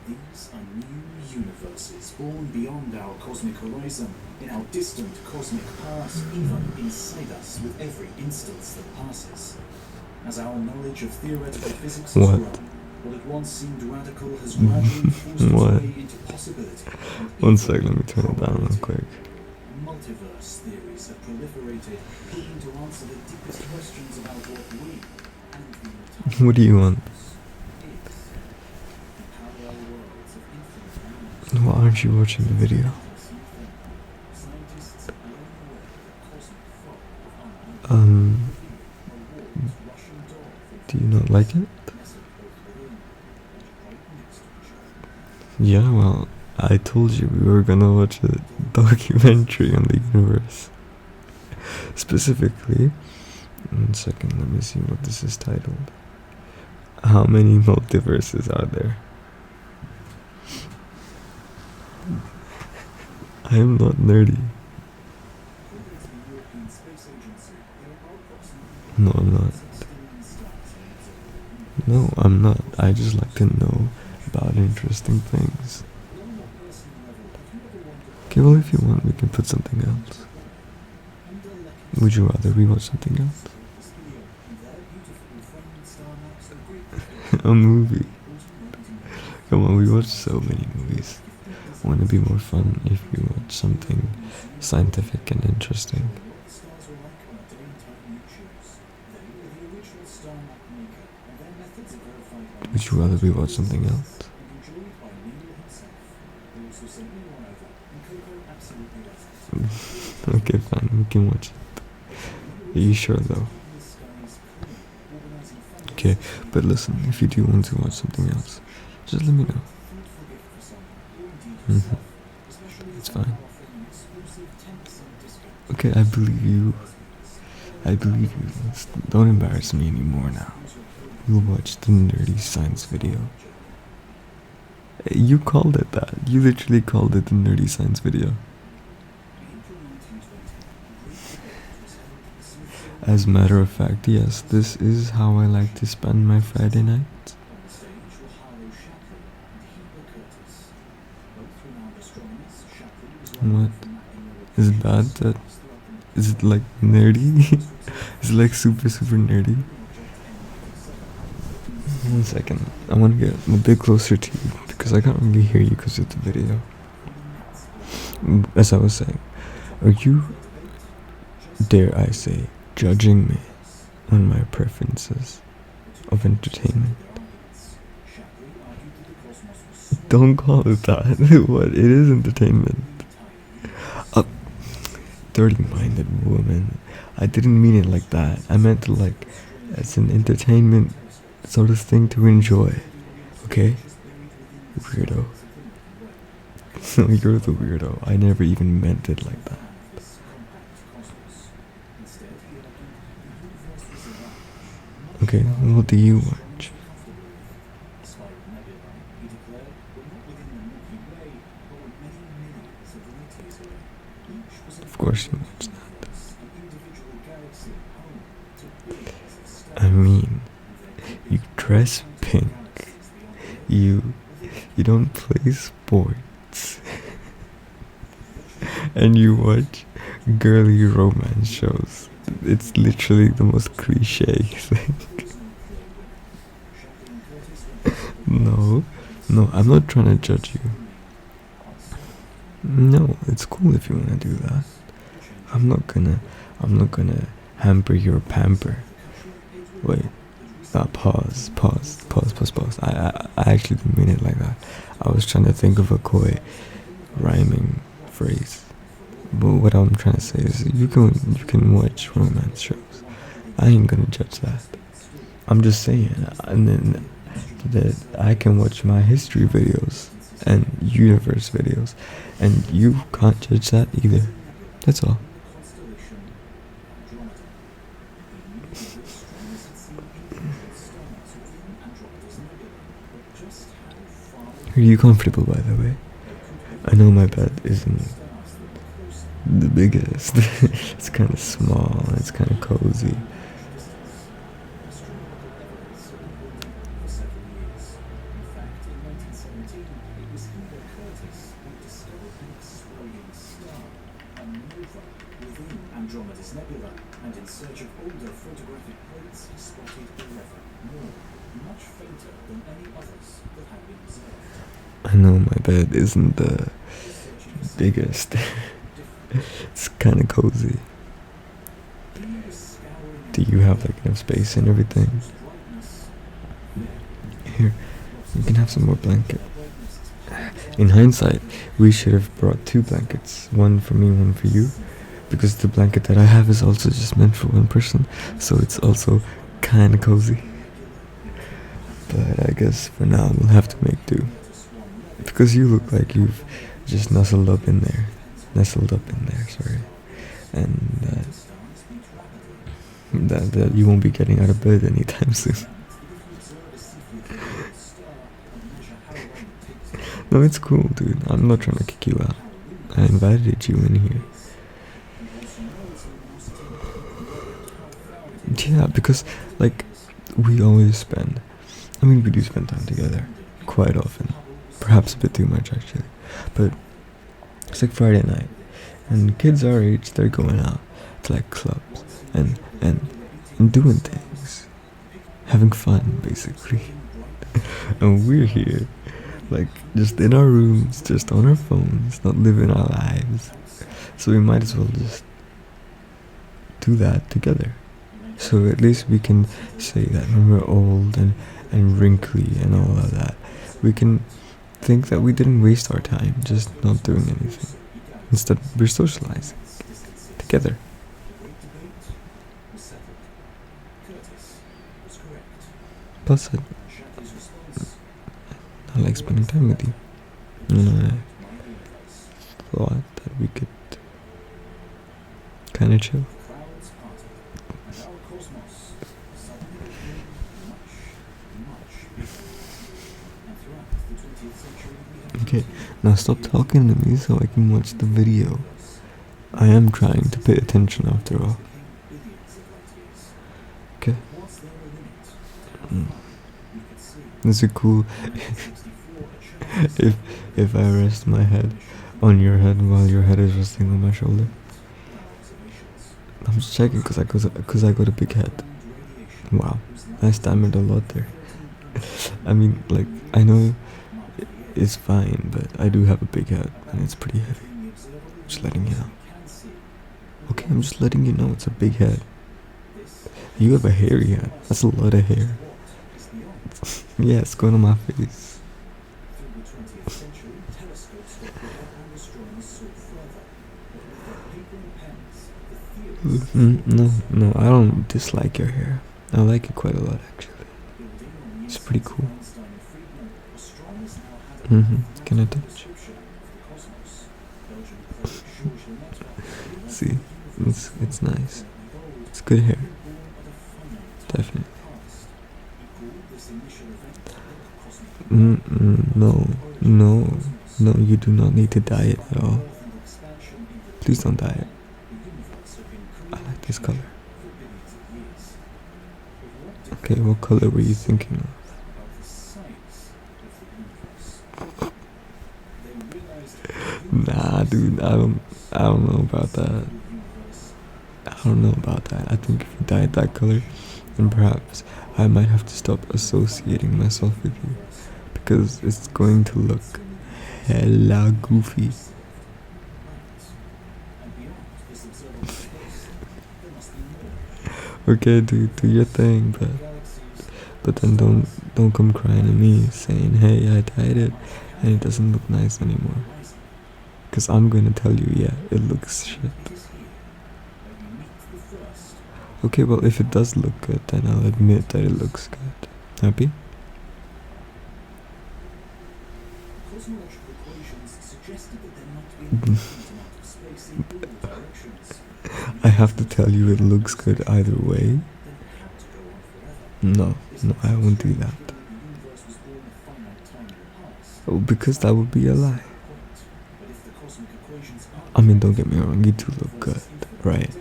These are new universes born beyond our cosmic horizon, in our distant cosmic past, even inside us with every instance that passes. As our knowledge of theoretical physics has grown, what had once seemed radical has gradually forced its way into possibility. One sec, let me turn it down real quick. Multiverse theories have proliferated, hoping to answer the deepest questions about what we and the entire What do you want? Why aren't you watching the video? Do you not like it? Yeah, well, I told you we were gonna watch a documentary on the universe. Specifically, one second, let me see what this is titled. How many multiverses are there? I am not nerdy. No, I'm not. No, I'm not. I just like to know about interesting things. Okay, well, if you want, we can put something else. Would you rather we watch something else? A movie. Come on, we watch so many movies. Wouldn't it be more fun if we watch something scientific and interesting? Would you rather we watch something else? Okay, fine, we can watch it. Are you sure though? Okay, but listen, if you do want to watch something else, just let me know. It's fine. Okay, I believe you. Don't embarrass me anymore now. We'll watch the nerdy science video. You called it that. You literally called it the nerdy science video. As a matter of fact, yes, this is how I like to spend my Friday nights. What? Is it bad that... Is it like nerdy? Is it like super nerdy? 1 second, I want to get a bit closer to you because I can't really hear you because of the video. As I was saying, are you, dare I say, judging me on my preferences of entertainment? Don't call it that. What? It is entertainment. Dirty-minded woman. I didn't mean it like that. I meant to like as an entertainment sort of thing to enjoy. Okay? Weirdo. No, you're the weirdo. I never even meant it like that. Okay, what do you watch? Of course you watch that. I mean, you dress pink. You don't play sports. And you watch girly romance shows. It's literally the most cliche thing. No, I'm not trying to judge you. No, it's cool if you wanna do that. I'm not gonna hamper your pamper. Wait, pause. I actually didn't mean it like that. I was trying to think of a coy rhyming phrase. But what I'm trying to say is you can watch romance shows. I ain't gonna judge that. I'm just saying, and then that I can watch my history videos and universe videos, and you can't judge that either. That's all. Are you comfortable, by the way? I know my bed isn't the biggest. It's kind of small, it's kind of cozy. Scientists have discovered an exploding star, a nova, within Andromeda's nebula, and in search of older photographic plates have spotted 11 more, much fainter than any others that have been observed. I know my bed isn't the biggest. It's kind of cozy. Do you have like enough space and everything? Here, you can have some more blanket. In hindsight, we should have brought 2 blankets, one for me, one for you, because the blanket that I have is also just meant for one person, so it's also kind of cozy. But I guess for now we'll have to make do, because you look like you've just nestled up in there, sorry, and that you won't be getting out of bed anytime soon. No, it's cool, dude. I'm not trying to kick you out. I invited you in here. Yeah, because, like, we always spend... we do spend time together. Quite often. Perhaps a bit too much, actually. But it's like Friday night. And kids our age, they're going out to, like, clubs. And doing things. Having fun, basically. And we're here. Like, just in our rooms, just on our phones, not living our lives. So we might as well just do that together. So at least we can say that when we're old and wrinkly and all of that, we can think that we didn't waste our time just not doing anything. Instead, we're socializing together. Plus, I like spending time with you, and I thought that we could kind of chill. Okay, now stop talking to me so I can watch the video. I am trying to pay attention after all. Okay. Is it cool if I rest my head on your head while your head is resting on my shoulder? I'm just checking because I got a big head. Wow, I stammered a lot there. I mean, like, I know it's fine, but I do have a big head and it's pretty heavy. Just letting you know. Okay, I'm just letting you know it's a big head. You have a hairy head. That's a lot of hair. Yeah, it's going on my face. No, I don't dislike your hair. I like it quite a lot, actually. It's pretty cool. Can I touch? See, it's nice. It's good hair. Definitely. No, you do not need to dye it at all. Please don't dye it. I like this color. Okay, what color were you thinking of? Nah, dude, I don't know about that. I think if you dye it that color, then perhaps I might have to stop associating myself with you, because it's going to look hella goofy. Okay, dude, do your thing, but then don't come crying at me saying, hey, I dyed it and it doesn't look nice anymore. Because I'm gonna tell you, yeah, it looks shit. Okay, well, if it does look good, then I'll admit that it looks good. Happy? I have to tell you it looks good either way. No, I won't do that. Oh, because that would be a lie. I mean, don't get me wrong, you do look good, right?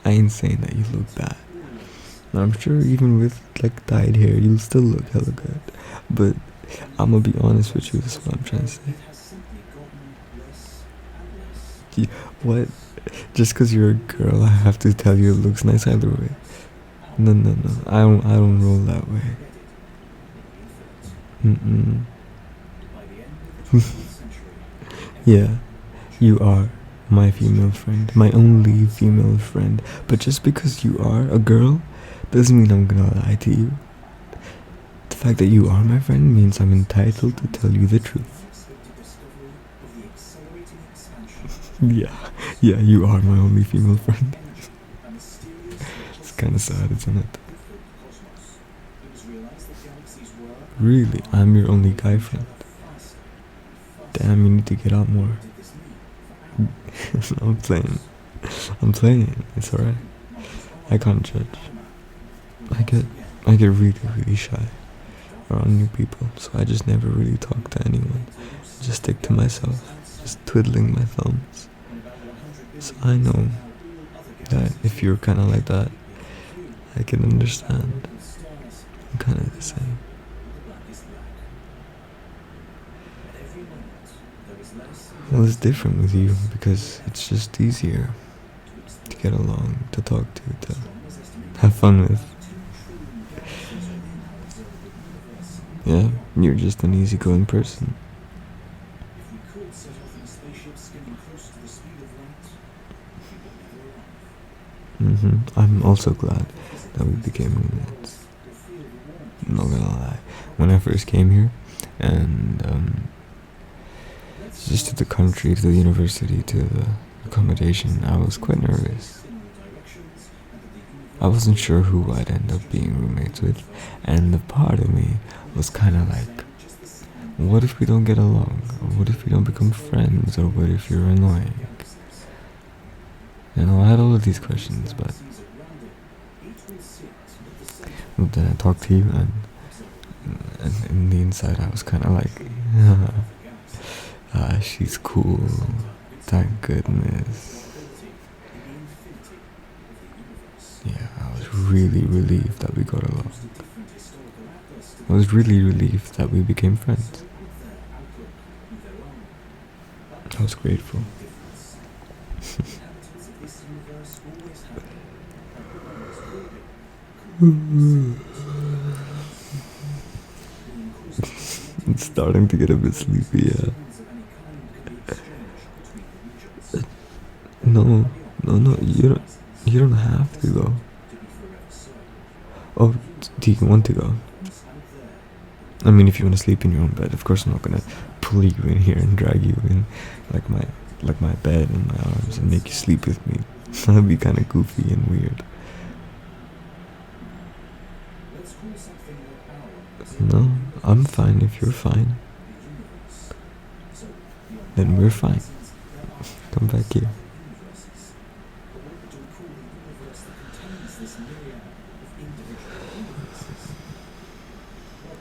I ain't saying that you look bad. I'm sure even with like dyed hair, you'll still look hella good. But I'm gonna be honest with you, that's what I'm trying to say. What? Just because you're a girl, I have to tell you it looks nice either way. No, no, no. I don't roll that way. Mm-mm. Yeah, you are my female friend, my only female friend. But just because you are a girl, doesn't mean I'm gonna lie to you. The fact that you are my friend means I'm entitled to tell you the truth. Yeah, yeah, you are my only female friend. It's kinda sad, isn't it? Really, I'm your only guy friend. Damn, you need to get out more. I'm playing. I'm playing. It's alright. I can't judge. I get really shy around new people, so I just never really talk to anyone. Just stick to myself, just twiddling my thumbs. So I know that if you're kind of like that, I can understand. I'm kind of the same. Well, it's different with you because it's just easier to get along, to talk to have fun with. Yeah, you're just an easygoing person. I'm also glad that we became roommates. I'm not gonna lie. When I first came here, and just to the country, to the university, to the accommodation, I was quite nervous. I wasn't sure who I'd end up being roommates with, and the part of me was kind of like, what if we don't get along? Or what if we don't become friends? Or what if you're annoying? You know, I had all of these questions, but then I talked to you, and in the inside I was kind of like, she's cool, thank goodness. Yeah, I was really relieved that we got along. I was really relieved that we became friends. I was grateful. It's starting to get a bit sleepy, yeah. No, you don't have to go. Oh, do you want to go? I mean, if you want to sleep in your own bed, of course I'm not gonna pull you in here and drag you in like my bed in my arms and make you sleep with me. That'd be kind of goofy and weird. No, I'm fine if you're fine. Then we're fine. Come back here.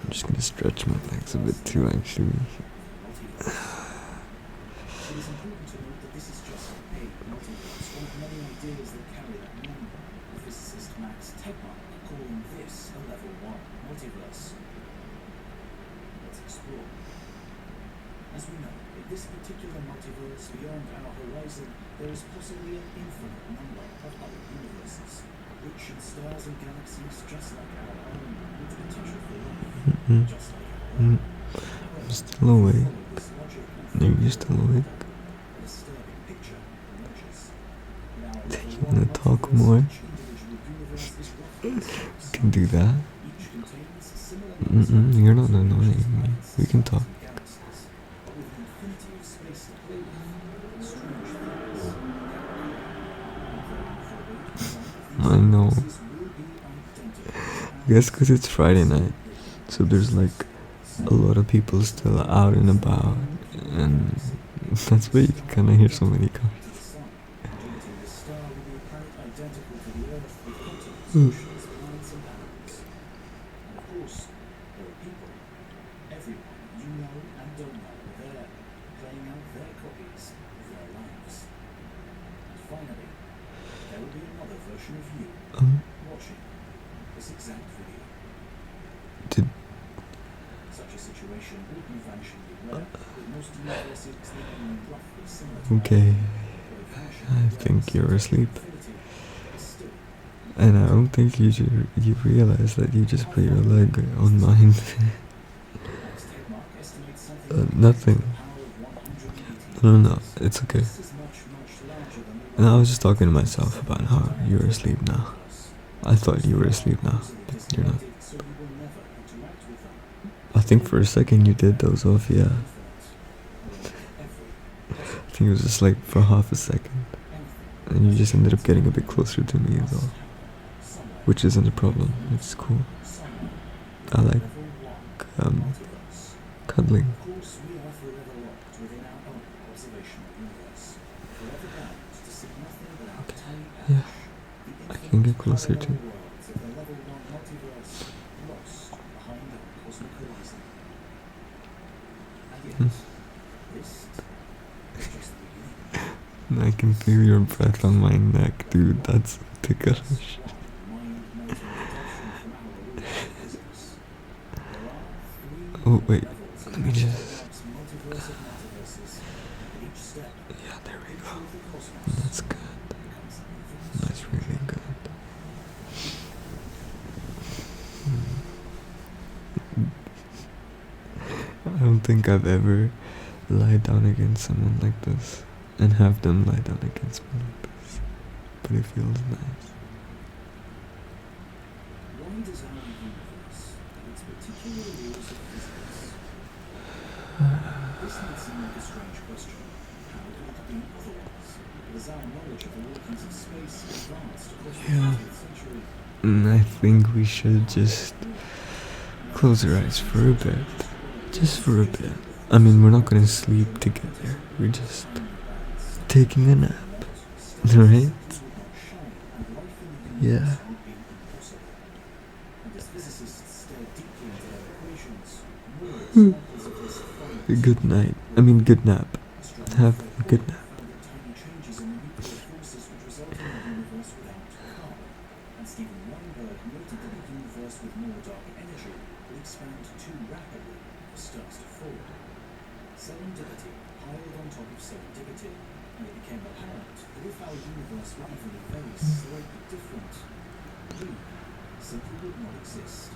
I'm just gonna stretch my legs a bit too, actually. Let's explore. As we know, in this particular multiverse beyond our horizon, there is possibly an infinite number of other universes, rich in stars and galaxies just like our own, with potential for life, just like our own. I'm still awake. Are you still awake? Do you want to talk more? We can do that. You're not annoying me. We can talk. I know. I guess because it's Friday night, so there's like a lot of people still out and about, and that's why you can kind of hear so many cars. Did okay. I think you're asleep. And I don't think you realize that you just put your leg on mine. Nothing. No, it's okay. And I was just talking to myself about how you're asleep now. I thought you were asleep now, but you're not. I think for a second you did doze off, yeah. I think it was just like for half a second. And you just ended up getting a bit closer to me as well. Which isn't a problem, it's cool. I like cuddling. Yeah, I can get closer too. I can feel your breath on my neck, dude. That's ticklish. Oh, wait. Let me just... Yeah, there we go. That's good. That's really good. I don't think I've ever lied down against someone like this and have them lie down against me like this. But it feels nice. Why does our universe have its particular rules of physics? This might seem like a strange question. How could it be otherwise? But as our knowledge of the workings of space advanced across the 20th century... I think we should just close our eyes for a bit. Just for a bit. I mean, we're not gonna sleep together. We're just taking a nap. Right? Yeah. Good night. I mean, good nap. Have a good nap. Serendipity piled on top of serendipity, and it became apparent that if our universe were even very slightly different, we simply would not exist.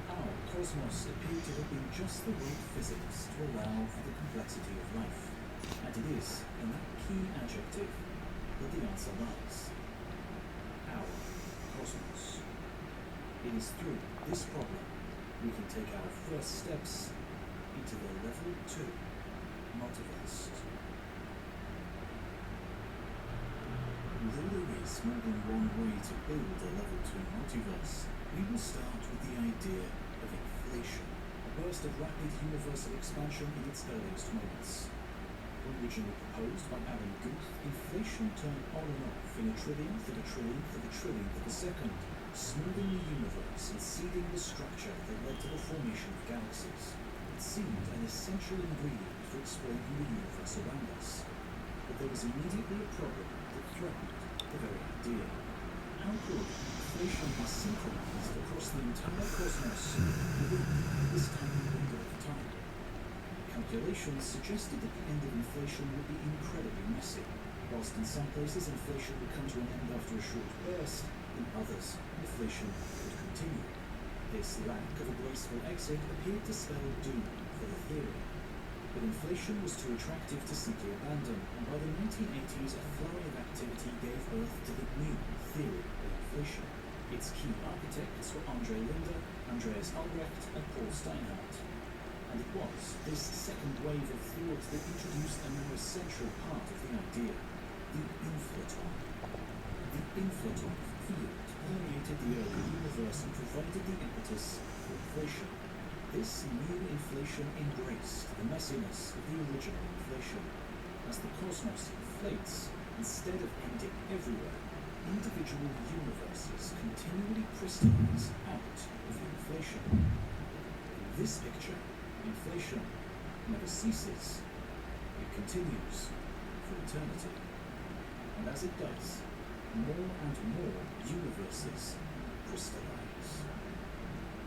Our cosmos appeared to have been just the right physics to allow for the complexity of life, and it is in that key adjective that the answer lies. Our cosmos. It is through this problem we can take our first steps into the level 2 multiverse. Though there is more than one way to build a level 2 multiverse, we will start with the idea of inflation, a burst of rapid universal expansion in its earliest moments. Originally proposed by Aaron Guth, inflation turned on and off in a trillionth of a trillionth of a trillionth of a second, smoothing the universe and seeding the structure that led to the formation of galaxies. It seemed an essential ingredient for explaining the universe around us. But there was immediately a problem that threatened the very idea. How could inflation be synchronized across the entire cosmos within this tiny window of time? Calculations suggested that the end of inflation would be incredibly messy. Whilst in some places inflation would come to an end after a short burst, in others inflation would continue. This lack of a graceful exit appeared to spell doom for the theory. But inflation was too attractive to simply abandon, and by the 1980s a flurry of activity gave birth to the new theory of inflation. Its key architects were Andre Linde, Andreas Albrecht, and Paul Steinhardt. And it was this second wave of thought that introduced a more essential part of the idea, the inflaton. The inflaton field permeated the early universe and provided the impetus for inflation. This new inflation embraced the messiness of the original inflation. As the cosmos inflates, instead of ending everywhere, individual universes continually crystallize out of the inflation. In this picture, inflation never ceases. It continues for eternity. And as it does, more and more universes crystallize.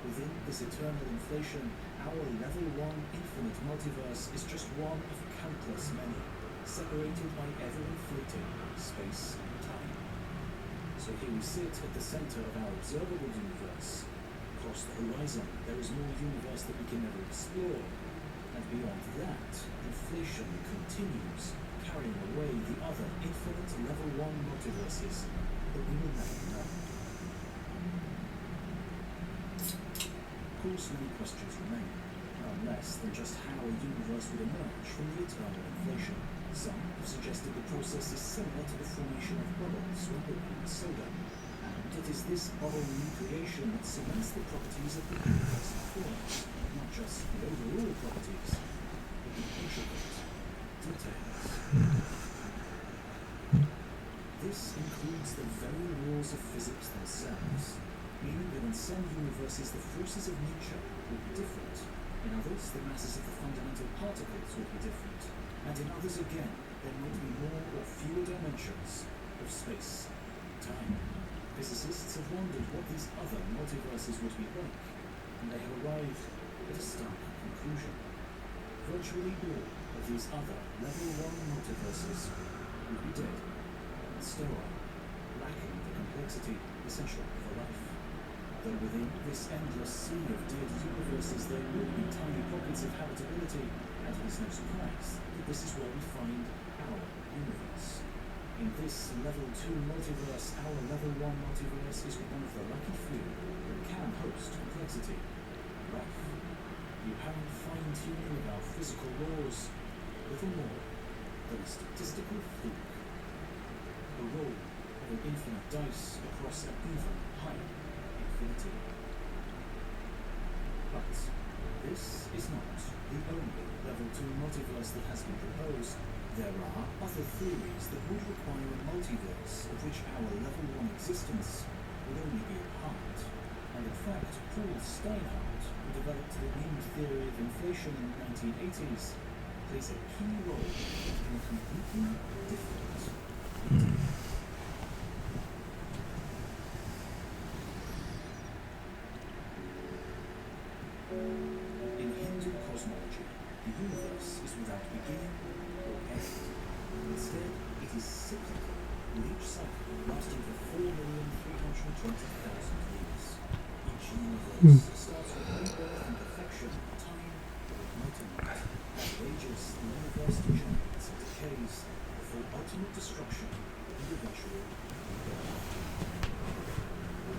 Within this eternal inflation, our level 1 infinite multiverse is just one of countless many. separated by ever-inflating space and time. So here we sit at the center of our observable universe. Across the horizon, there is more universe that we can never explore. And beyond that, inflation continues, carrying away the other infinite level 1 multiverses that we will never know. Of course, many questions remain, none less than just how a universe would emerge from the eternal inflation. Some have suggested the process is similar to the formation of bubbles when opening a soda, and it is this bubble recreation that cements the properties of the universe it forms, not just the overall properties, but the intricate details. This includes the very laws of physics themselves, meaning that in some universes the forces of nature will be different, in others the masses of the fundamental particles will be different, and in others again there might be more or fewer dimensions of space and time. Physicists have wondered what these other multiverses would be like, and they have arrived at a stark conclusion. Virtually all of these other level 1 multiverses would be dead and sterile, lacking the complexity essential for life. Though within this endless sea of dead universes there will be tiny pockets of habitability, and it is no surprise that this is where we find our universe. In this level 2 multiverse, our level 1 multiverse is one of the lucky few that can host complexity, life. The apparent fine-tuning of our physical laws, little more than a statistical fluke. The roll of an infinite dice across an even higher infinity. But this is not the only level 2 multiverse that has been proposed. There are other theories that would require a multiverse of which our level 1 existence would only be a part. And in fact, Paul Steinhardt, who developed the wind theory of inflation in the 1980s, plays a key role in a completely different multiverse. In Hindu cosmology, the universe is without beginning or end. Instead, it is cyclical, with each cycle lasting for 4,320,000 years. Each universe starts with rebirth and perfection, time, enlightenment. As it ages, the universe degenerates and decays before ultimate destruction and eventual rebirth.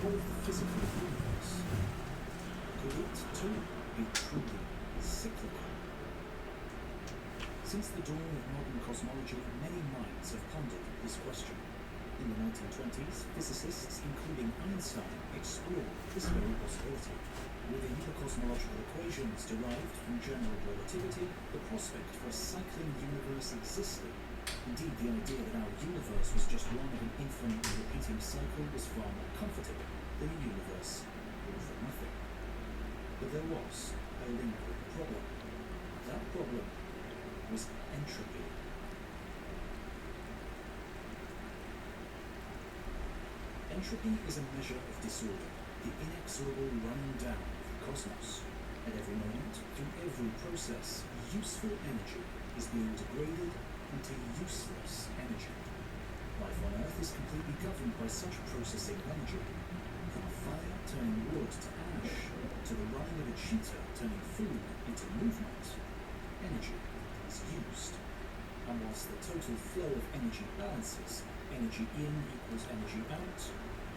What of the physical universe? Could it, too, be truly cyclical? Since the dawn of modern cosmology, many minds have pondered this question. In the 1920s, physicists, including Einstein, explored this very possibility. Within the cosmological equations derived from general relativity, the prospect for a cycling universe existed. Indeed, the idea that our universe was just one of an infinitely repeating cycle was far more comforting than a universe all for nothing. But there was a lingering problem. That problem was entropy. Entropy is a measure of disorder, the inexorable running down of the cosmos. At every moment, through every process, useful energy is being degraded into useless energy. Life on Earth is completely governed by such processing of energy. From a fire turning wood to ash, to the running of a cheetah turning food into movement, energy is used. And whilst the total flow of energy balances, energy in equals energy out,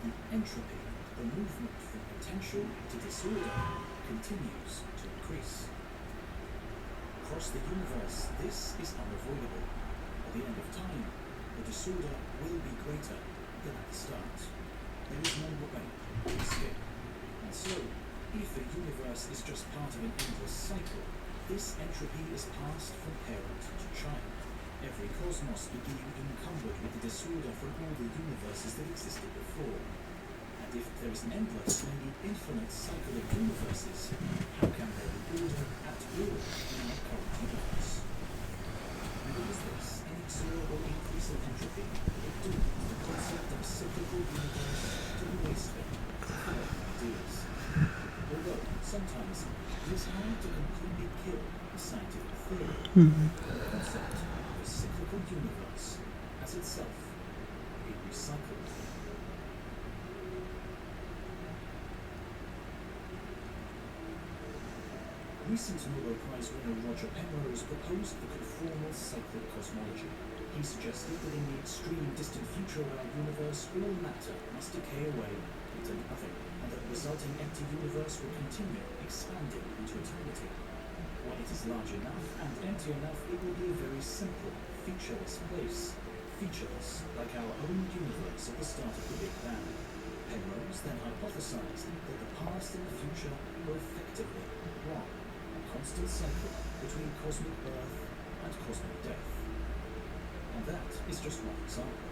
the entropy, the movement from potential to disorder, continues to increase. Across the universe, this is unavoidable. At the end of time, the disorder will be greater than at the start. There is no way to escape. And so, if a universe is just part of an endless cycle, this entropy is passed from parent to child. Every cosmos beginning encumbered with the disorder from all the universes that existed before. And if there is an endless, maybe infinite cycle of universes, how can there be order at all in our current universe? And it was this inexorable increase of entropy that doomed the concept of cyclical universe to the waste bin full of ideas. Although, sometimes, it is hard to completely kill a scientific theory. The concept cyclical as itself, it recycled. Recent Nobel Prize winner Roger Penrose proposed the conformal cyclic cosmology. He suggested that in the extreme distant future of our universe, all matter must decay away into nothing, and that the resulting empty universe will continue expanding into eternity. When it is large enough and empty enough, it will be a very simple, featureless place. Featureless, like our own universe at the start of the Big Bang. Penrose then hypothesized that the past and the future were effectively one, a constant cycle between cosmic birth and cosmic death. And that is just one example.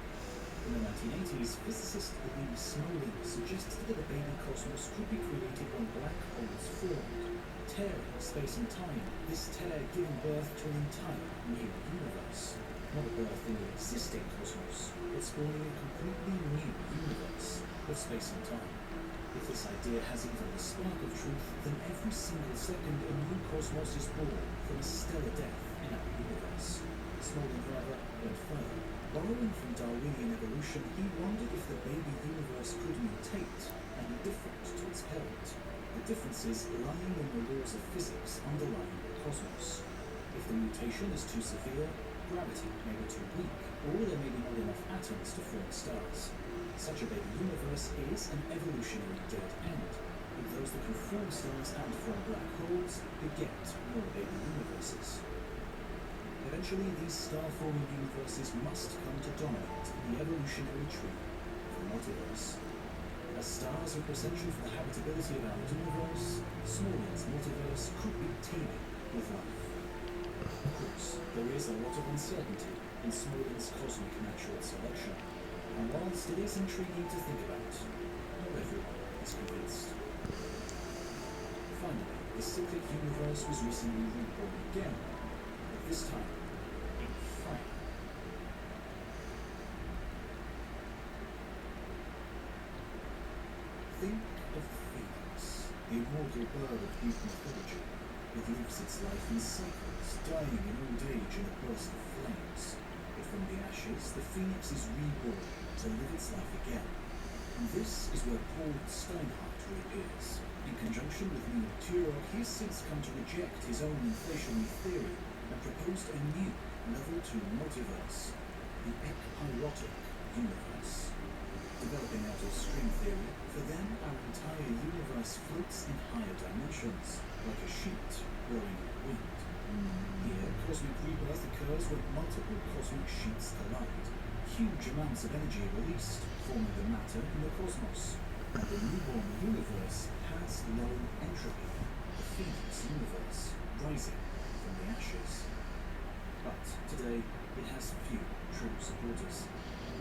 In the 1980s, physicist Lee Smolin suggested that a baby cosmos could be created when black holes formed, tearing space and time, this tear giving birth to an entire new universe. Not a birth in the existing cosmos, but spawning a completely new universe of space and time. If this idea has even the spark of truth, then every single second a new cosmos is born from a stellar death in our universe. Smolin, however, went further. Borrowing from Darwinian evolution, he wondered if the baby universe could mutate and be different to its parent. The differences lying in the laws of physics underlying the cosmos. If the mutation is too severe, gravity may be too weak, or there may be not enough atoms to form stars. Such a baby universe is an evolutionary dead end, but those that can form stars and form black holes beget more baby universes. Eventually, these star-forming universes must come to dominate the evolutionary tree of the multiverse. As stars are essential for the habitability of our universe, Smolin's multiverse could be teeming with life. Of course, there is a lot of uncertainty in Smolin's cosmic natural selection, and whilst it is intriguing to think about, not everyone is convinced. Finally, the Cyclic universe was recently reborn again, but this time in fire. Think of the phoenix, the immortal bird of Greek mythology. It lives its life in cycles, dying in old age in a burst of flames. But from the ashes, the phoenix is reborn to live its life again. And this is where Paul Steinhardt reappears. In conjunction with Neil Turok, he has since come to reject his own inflationary theory and proposed a new level 2 multiverse, the ekpyrotic universe. Developing out of string theory, for them our entire universe floats in higher dimensions, like a sheet blowing in the wind. Here, cosmic rebirth occurs when multiple cosmic sheets collide. Huge amounts of energy are released, forming the matter in the cosmos. And the newborn universe has low entropy, the phoenix universe, rising from the ashes. But today, it has few true supporters.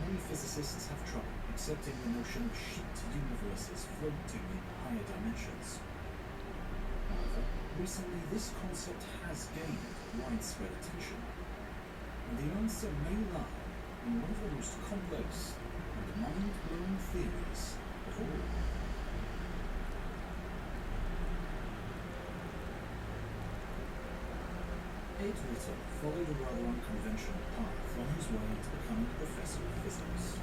Many physicists have trouble accepting the notion of sheet universes floating in higher dimensions. However, recently this concept has gained widespread attention, and the answer may lie in one of the most complex and mind-blowing theories of all. Ed Ritter followed a rather unconventional path on his way to becoming a professor of physics.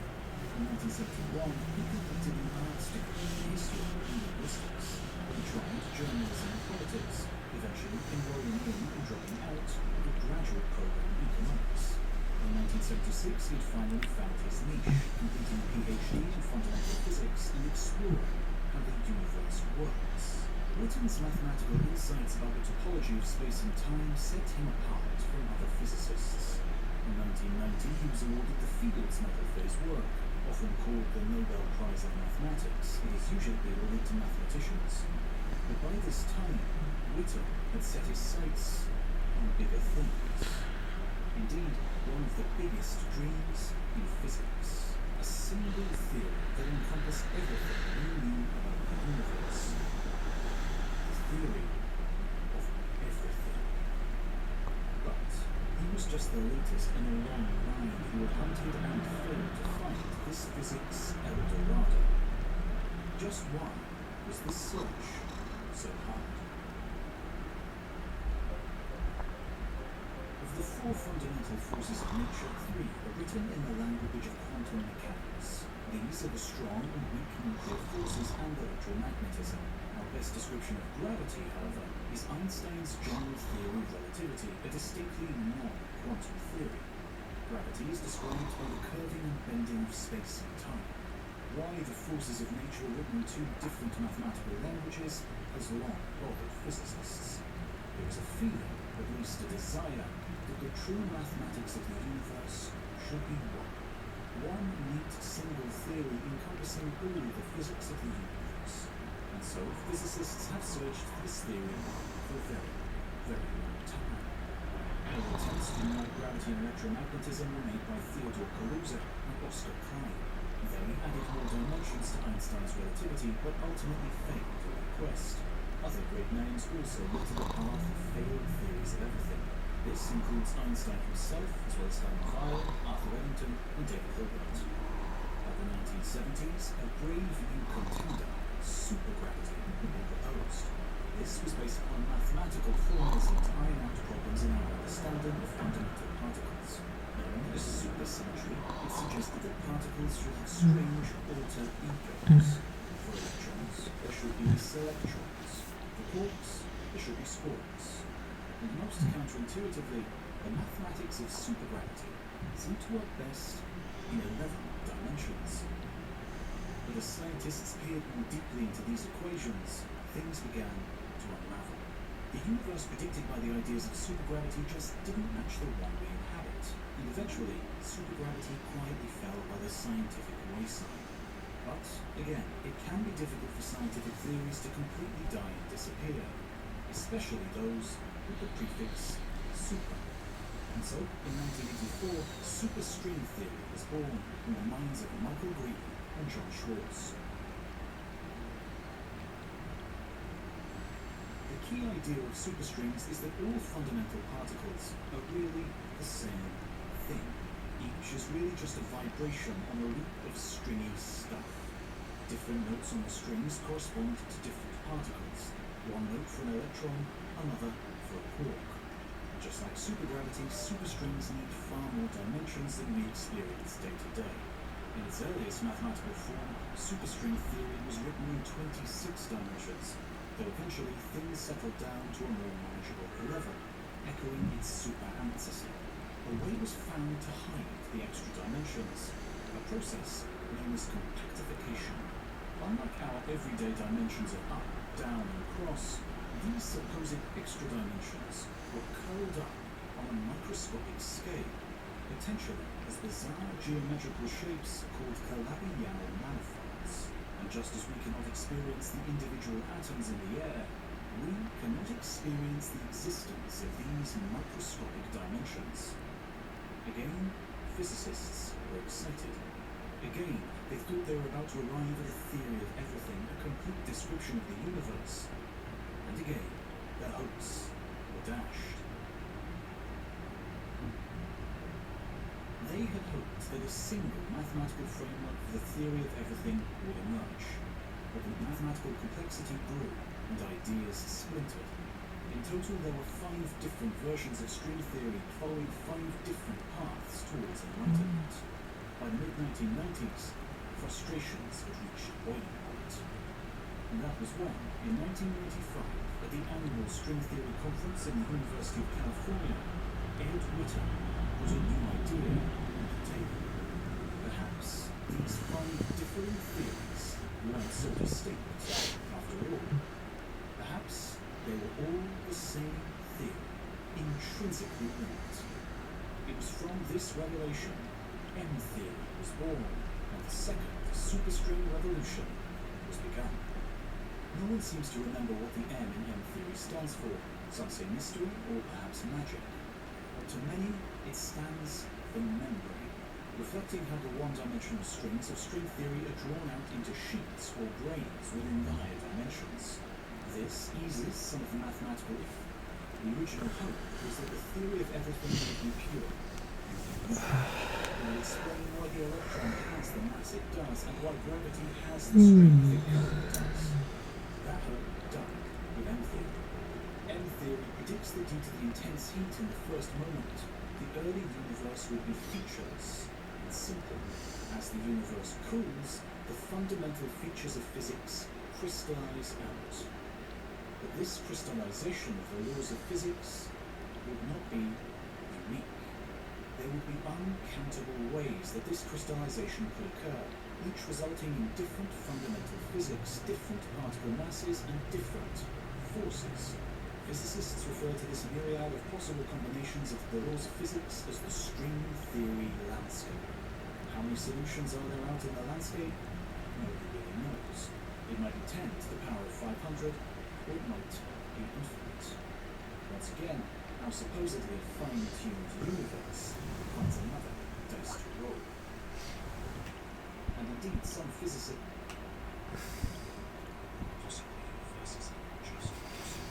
In 1971, he completed an arts degree in history and linguistics. He tried journalism and politics, eventually enrolling in and dropping out of a graduate program in economics. In 1976, he had finally found his niche, completing a PhD in fundamental physics and exploring how the universe works. Ritten's mathematical insights about the topology of space and time set him apart from other physicists. In 1990, he was awarded the Fields Medal for his work, often called the Nobel Prize of Mathematics. It is usually awarded to mathematicians. But by this time, Ritter had set his sights on bigger things. Indeed, one of the biggest dreams in physics. A single theory that encompassed everything we knew about the universe. Theory of everything. But he was just the latest in a long line who had hunted and failed to find this physics El Dorado. Just why was this search so hard? the four fundamental forces of nature, three are written in the language of quantum mechanics. These are the strong and weak nuclear forces and electromagnetism. Our best description of gravity, however, is Einstein's general theory of relativity, a distinctly non-quantum theory. Gravity is described by the curving and bending of space and time. Why the forces of nature are written in two different mathematical languages has long bothered physicists. There is a feeling, at least a desire, that the true mathematics of the universe should be one. One neat single theory encompassing all the physics of the universe. And so physicists have searched for this theory for a very, very long time. Early attempts to unite gravity and electromagnetism were made by Theodore Kaluza and Oscar Klein. They added more dimensions to Einstein's relativity, but ultimately failed in their quest. Other great names also went to the path of failed theories of everything. This includes Einstein himself, as well as Helmut Weyl, Arthur Eddington, and David Hilbert. By the 1970s, a brave new contender, supergravity, had been proposed. This was based upon mathematical formulas to iron out problems in our understanding of fundamental particles. Known as supersymmetry, it suggested that particles should have strange alter egos. For electrons, there should be selectrons. For quarks, there should be squarks. And most counterintuitively, the mathematics of supergravity seem to work best in 11 dimensions. But as scientists peered more deeply into these equations, things began to unravel. The universe predicted by the ideas of supergravity just didn't match the one we inhabit, and eventually, supergravity quietly fell by the scientific wayside. But, again, it can be difficult for scientific theories to completely die and disappear, especially those with the prefix super. And so, in 1984, superstring theory was born in the minds of Michael Green and John Schwartz. The key idea of superstrings is that all fundamental particles are really the same thing. Each is really just a vibration on a loop of stringy stuff. Different notes on the strings correspond to different particles. One note for an electron, another for a quark. Just like supergravity, superstrings need far more dimensions than we experience day to day. In its earliest mathematical form, superstring theory was written in 26 dimensions, though eventually things settled down to a more manageable 11, echoing its super ancestor. A way was found to hide the extra dimensions, a process known as compactification. Unlike our everyday dimensions of up, down, and cross, these supposed extra dimensions were curled up on a microscopic scale, potentially as bizarre geometrical shapes called Calabi-Yau manifolds. And just as we cannot experience the individual atoms in the air, we cannot experience the existence of these microscopic dimensions. Again, physicists were excited. Again, they thought they were about to arrive at a theory of everything, a complete description of the universe. And again, their hopes were dashed. They had hoped that a single mathematical framework for the theory of everything would emerge. But the mathematical complexity grew and ideas splintered. In total, there were 5 different versions of string theory following 5 different paths towards enlightenment. By the mid-1990s, frustrations had reached boiling point. And that was when, in 1995, at the annual String Theory Conference in the University of California, Ed Witter put a new idea on the table. Perhaps these 5 differing theories weren't so distinct after all. Perhaps they were all the same theory, intrinsically linked. It was from this revelation M theory was born, and the second superstring revolution was begun. No one seems to remember what the M in M theory stands for. Some say mystery, or perhaps magic. But to many, it stands for membrane, reflecting how the one-dimensional strings of string theory are drawn out into sheets or grains within the higher dimensions. This eases some of the mathematical if. The original hope was that the theory of everything would be pure. It will explain why the electron has the mass it does and why gravity has the strength it currently does. That hope died with M theory. M theory predicts that due to the intense heat in the first moment, the early universe would be featureless and simple. As the universe cools, the fundamental features of physics crystallize out. But this crystallization of the laws of physics would not be unique. There would be uncountable ways that this crystallization could occur, each resulting in different fundamental physics, different particle masses, and different forces. Physicists refer to this myriad of possible combinations of the laws of physics as the string theory landscape. How many solutions are there out in the landscape? Nobody really knows. It might be 10 to the power of 500, or it might be infinite. Once again, our supposedly fine-tuned universe finds another dice to roll. And indeed, some physicists possibly universes are just possible.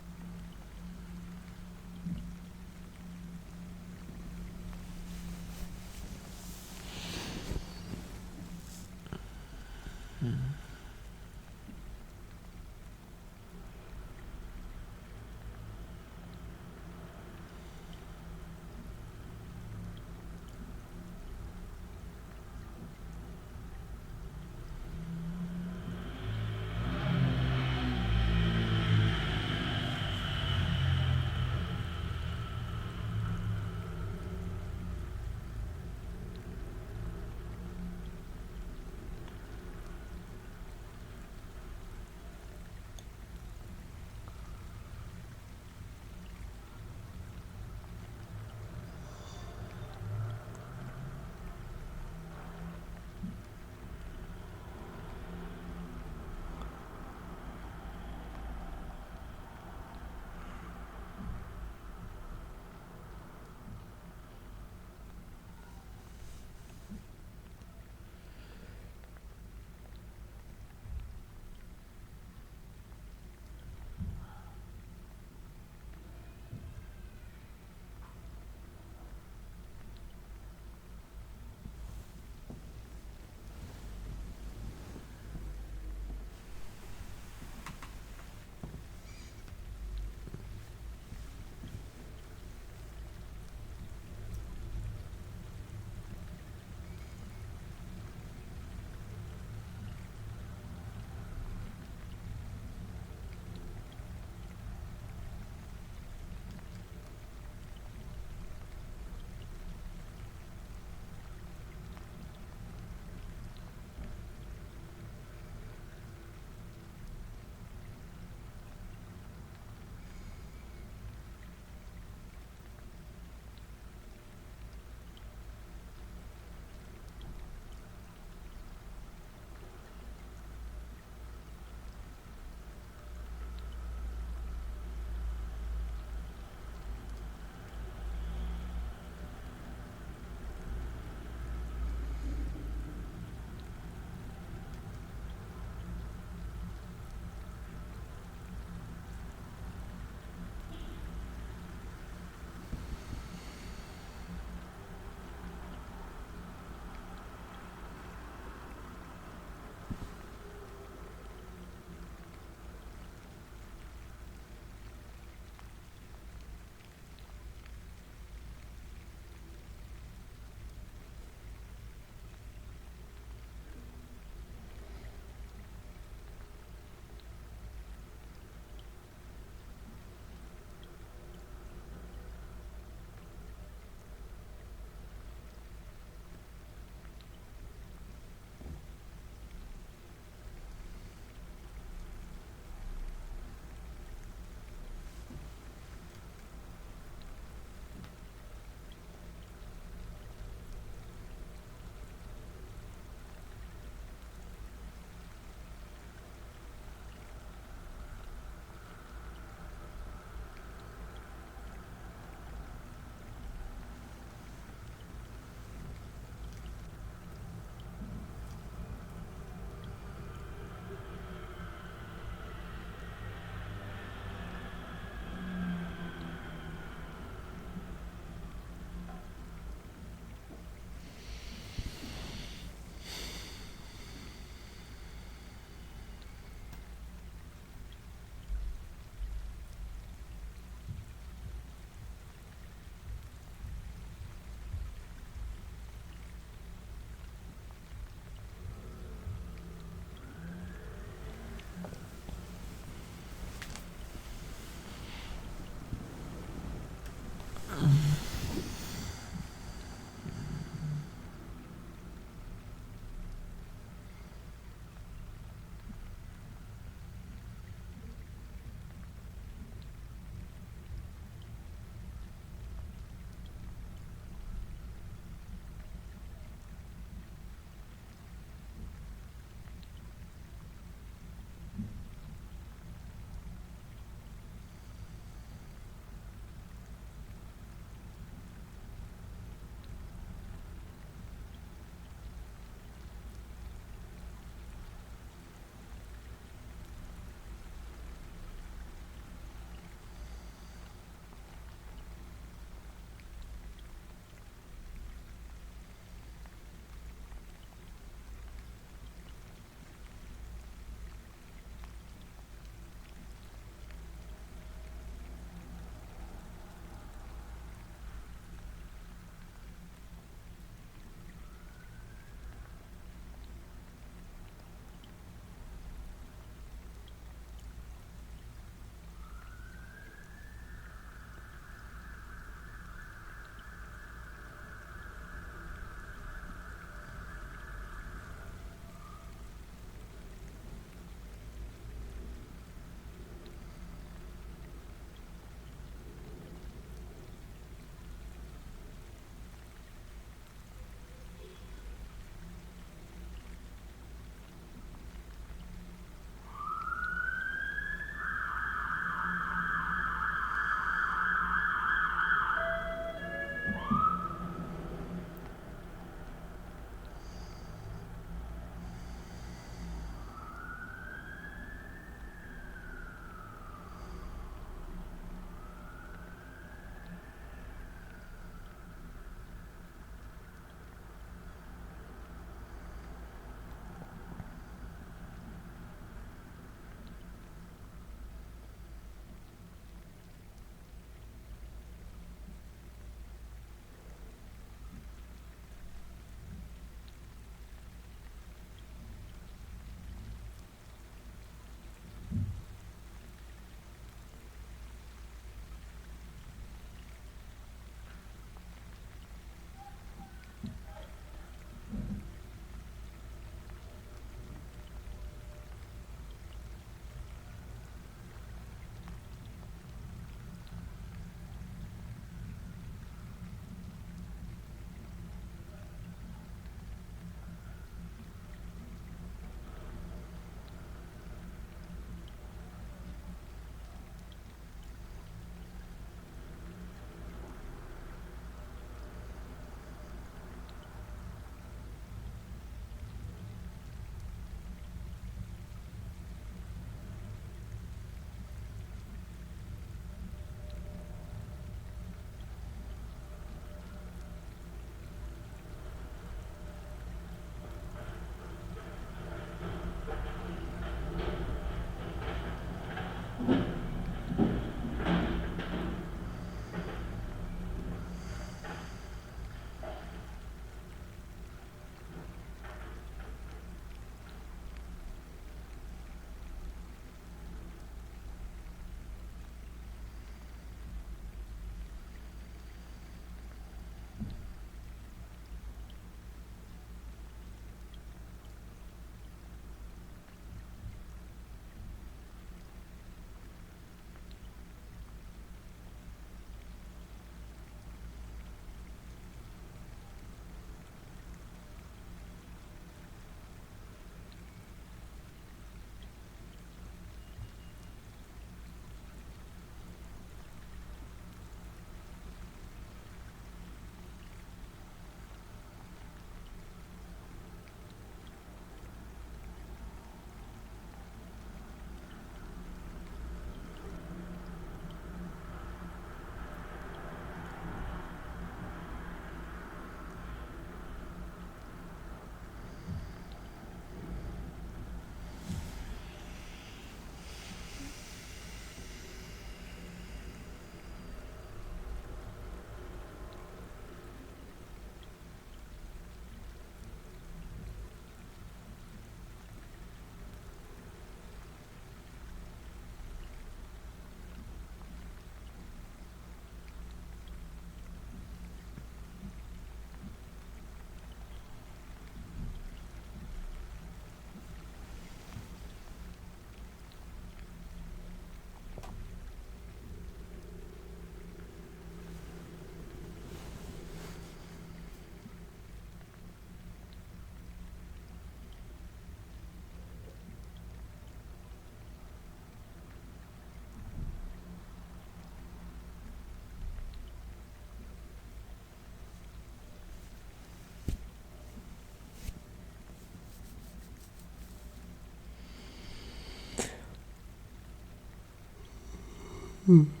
Mm.